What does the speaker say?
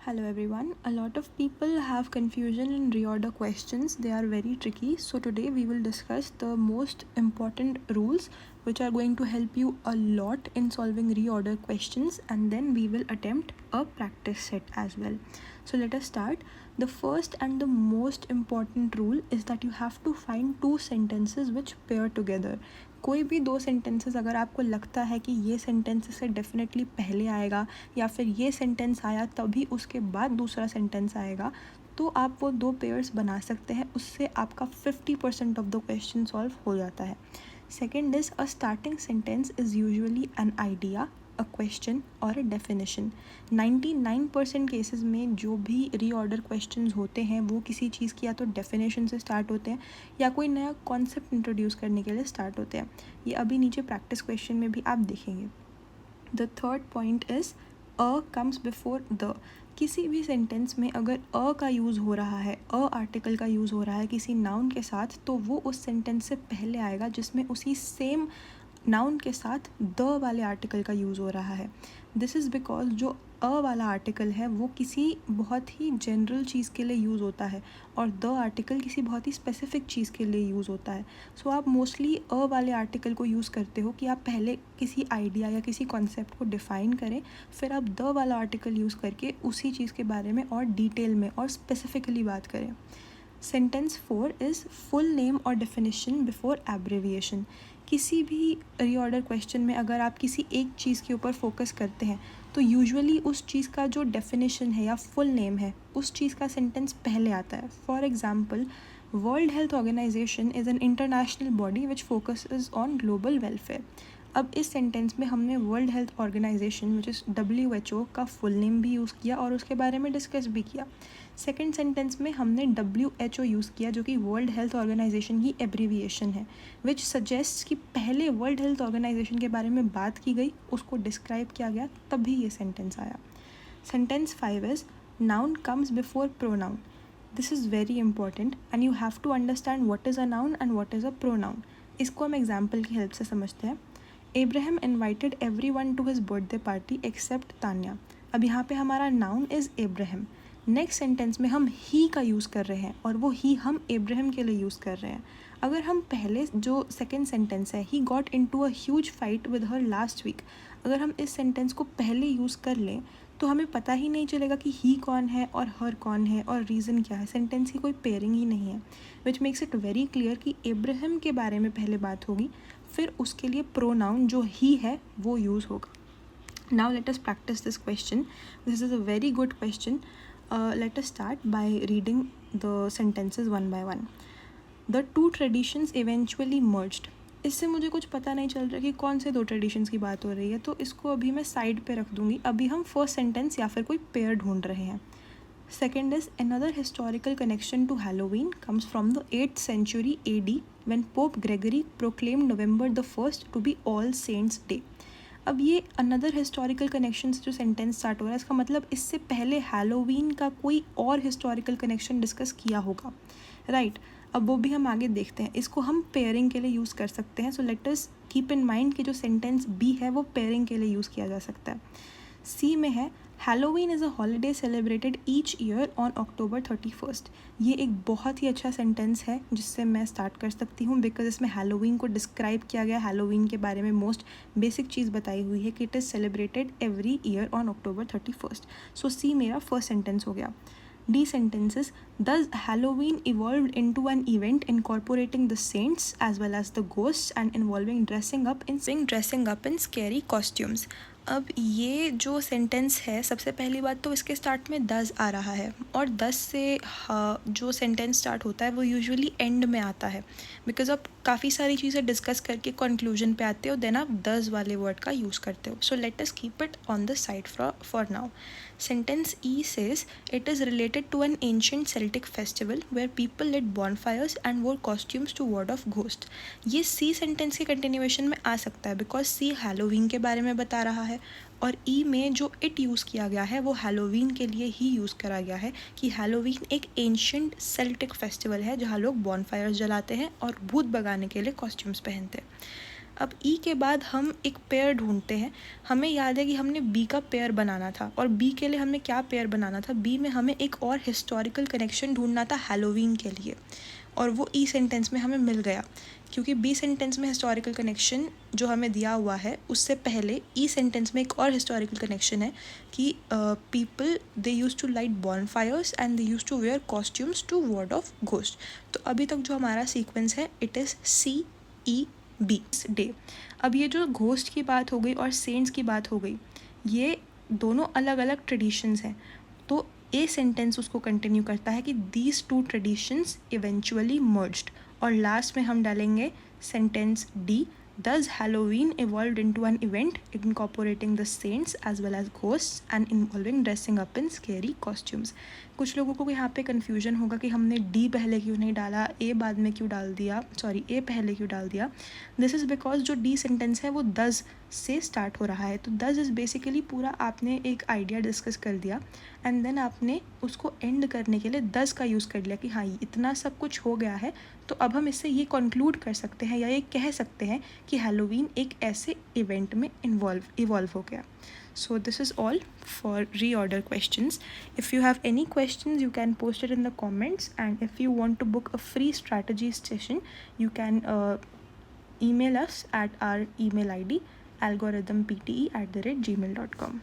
Hello everyone. A lot of people have confusion in reorder questions. They are very tricky. So today we will discuss the most important rules which are going to help you a lot in solving reorder questions, and then we will attempt a practice set as well. So let us start. The first and the most important rule is that you have to find two sentences which pair together. कोई भी दो sentences अगर आपको लगता है कि ये sentence से डेफिनेटली पहले आएगा या फिर ये सेंटेंस आया तभी उसके बाद दूसरा सेंटेंस आएगा, तो आप वो दो पेयर्स बना सकते हैं. उससे आपका 50% ऑफ द क्वेश्चन सॉल्व हो जाता है. Second is a starting sentence is usually an idea, a question और अ डेफिनेशन. 99% केसेस में जो भी रीऑर्डर क्वेश्चंस होते हैं वो किसी चीज़ की या तो डेफिनेशन से स्टार्ट होते हैं या कोई नया कॉन्सेप्ट इंट्रोड्यूस करने के लिए स्टार्ट होते हैं. ये अभी नीचे प्रैक्टिस क्वेश्चन में भी आप देखेंगे. The third point is a comes before the. किसी भी सेंटेंस में अगर अ का यूज़ हो रहा है, अ आर्टिकल का यूज़ हो रहा है किसी नाउन के साथ, तो वो उस सेंटेंस से पहले आएगा जिसमें उसी सेम नाउन के साथ द वाले आर्टिकल का यूज़ हो रहा है. दिस इज़ बिकॉज जो अ वाला आर्टिकल है वो किसी बहुत ही जनरल चीज़ के लिए यूज़ होता है और द आर्टिकल किसी बहुत ही स्पेसिफिक चीज़ के लिए यूज़ होता है. सो आप मोस्टली अ वाले आर्टिकल को यूज़ करते हो कि आप पहले किसी आइडिया या किसी कॉन्सेप्ट को डिफ़ाइन करें, फिर आप द वाला आर्टिकल यूज़ करके उसी चीज़ के बारे में और डिटेल में और स्पेसिफिकली बात करें. सेंटेंस 4 इज़ फुल नेम और डेफिनेशन बिफोर एब्रेविएशन. किसी भी रीऑर्डर क्वेश्चन में अगर आप किसी एक चीज़ के ऊपर फोकस करते हैं तो यूजुअली उस चीज़ का जो डेफिनेशन है या फुल नेम है उस चीज़ का सेंटेंस पहले आता है. For example, world health organisation is an international body which focuses on global welfare. अब इस सेंटेंस में हमने world health organisation which is WHO का फुल नेम भी यूज़ किया और उसके बारे में डिस्कस भी किया. सेकेंड सेंटेंस में हमने WHO यूज़ किया जो कि वर्ल्ड हेल्थ ऑर्गेनाइजेशन की एब्रीविएशन है, विच सजेस्ट कि पहले वर्ल्ड हेल्थ ऑर्गेनाइजेशन के बारे में बात की गई, उसको डिस्क्राइब किया गया, तभी ये सेंटेंस आया. Sentence 5 is noun comes before pronoun. This is very important and you have to understand what is a noun and what is a pronoun. इसको हम एग्जाम्पल की हेल्प से समझते हैं. Abraham invited everyone to his birthday party except Tanya. अब यहाँ पे हमारा noun is Abraham. Next sentence में हम ही का यूज़ कर रहे हैं और वो ही हम Abraham के लिए यूज़ कर रहे हैं. अगर हम पहले जो सेकेंड सेंटेंस है he got into a huge fight with her last week, अगर हम इस सेंटेंस को पहले यूज़ कर लें तो हमें पता ही नहीं चलेगा कि ही कौन है और हर कौन है और रीज़न क्या है. सेंटेंस की कोई पेयरिंग ही नहीं है, which makes it very clear कि एब्राहम के बारे में पहले बात होगी, फिर उसके लिए प्रोनाउन जो ही है वो यूज़ होगा. Now let us practice this question. This is a very good question. Let us start by reading the sentences one by one. The two traditions eventually merged. इससे मुझे कुछ पता नहीं चल रहा कि कौन से दो ट्रेडिशंस की बात हो रही है, तो इसको अभी मैं साइड पे रख दूँगी. अभी हम फर्स्ट सेंटेंस या फिर कोई पेयर ढूंढ रहे हैं. Second is another historical connection to Halloween comes from the 8th century AD when Pope Gregory proclaimed November the 1st to be All Saints Day. अब ये अनदर हिस्टोरिकल कनेक्शन से जो सेंटेंस स्टार्ट हो रहा है इसका मतलब इससे पहले हैलोवीन का कोई और हिस्टोरिकल कनेक्शन डिस्कस किया होगा, राइट. अब वो भी हम आगे देखते हैं. इसको हम पेयरिंग के लिए यूज़ कर सकते हैं. So let us keep in mind कि जो सेंटेंस बी है वो पेयरिंग के लिए यूज़ किया जा सकता है. सी में है Halloween is a holiday celebrated each year on October 31st. ये एक बहुत ही अच्छा सेंटेंस है जिससे मैं स्टार्ट कर सकती हूँ बिकॉज इसमें हैलोवीन को डिस्क्राइब किया गया. हैलोवीन के बारे में मोस्ट बेसिक चीज़ बताई हुई है कि it is celebrated every year on October 31st. सो सी मेरा फर्स्ट सेंटेंस हो गया. D sentences, thus Halloween evolved into an event incorporating the saints as well as the ghosts and involving dressing up in scary costumes. अब ये जो sentence है, सबसे पहली बात तो इसके स्टार्ट में दस आ रहा है और दस से जो सेंटेंस स्टार्ट होता है वो यूजुअली एंड में आता है बिकॉज आप काफ़ी सारी चीज़ें डिस्कस करके कंक्लूजन पे आते हो, देन आप दस वाले वर्ड का यूज़ करते हो. So let us keep it on the side for now. Sentence E says it is related to an ancient Celtic festival where people lit bonfires and wore costumes to ward off ghosts. ये C sentence के continuation में आ सकता है because C Halloween के बारे में बता रहा है और E में जो इट यूज़ किया गया है वो हैलोवीन के लिए ही यूज़ करा गया है कि हैलोवीन एक एंशियंट सेल्टिक फेस्टिवल है जहाँ लोग बॉनफायर्स जलाते हैं और भूत भगाने के लिए कॉस्ट्यूम्स पहनते हैं. अब ई के बाद हम एक पेयर ढूंढते हैं। हमें याद है कि हमने बी का पेयर बनाना था, और बी के लिए हमें क्या पेयर बनाना था, बी में हमें एक और हिस्टोरिकल कनेक्शन ढूंढना था हैलोवीन के लिए, और वो ई सेंटेंस में हमें मिल गया। क्योंकि बी सेंटेंस में हिस्टोरिकल कनेक्शन जो हमें दिया हुआ है, उससे पहले ई सेंटेंस में एक और हिस्टोरिकल कनेक्शन है कि people they used to light bonfires and they used to wear costumes to ward off ghost. तो अभी तक जो हमारा सीक्वेंस है इट इज़ CEB डे। अब ये जो घोस्ट की बात हो गई और सेंट्स की बात हो गई, ये दोनों अलग अलग ट्रेडिशंस हैं। तो ए सेंटेंस उसको कंटिन्यू करता है कि these two traditions eventually merged, और लास्ट में हम डालेंगे sentence D, thus Halloween evolved into an event incorporating the saints as well as ghosts and involving dressing up in scary costumes। कुछ लोगों को यहाँ पे कन्फ्यूजन होगा कि हमने डी पहले क्यों नहीं डाला, ए बाद में क्यों डाल दिया, सॉरी ए पहले क्यों डाल दिया। दिस इज़ बिकॉज जो डी सेंटेंस है वो दस से स्टार्ट हो रहा है। तो दस इज़ बेसिकली पूरा आपने एक आइडिया डिस्कस कर दिया एंड देन आपने उसको एंड करने के लिए दस का यूज़ कर लिया कि हाँ इतना सब कुछ हो गया है, तो अब हम इससे ये कंक्लूड कर सकते हैं या ये कह सकते हैं कि हैलोवीन एक ऐसे इवेंट में इवॉल्व हो गया। So this is all for reorder questions. If you have any questions, you can post it in the comments, and if you want to book a free strategy session, you can email us at our email ID algorithmpte@gmail.com.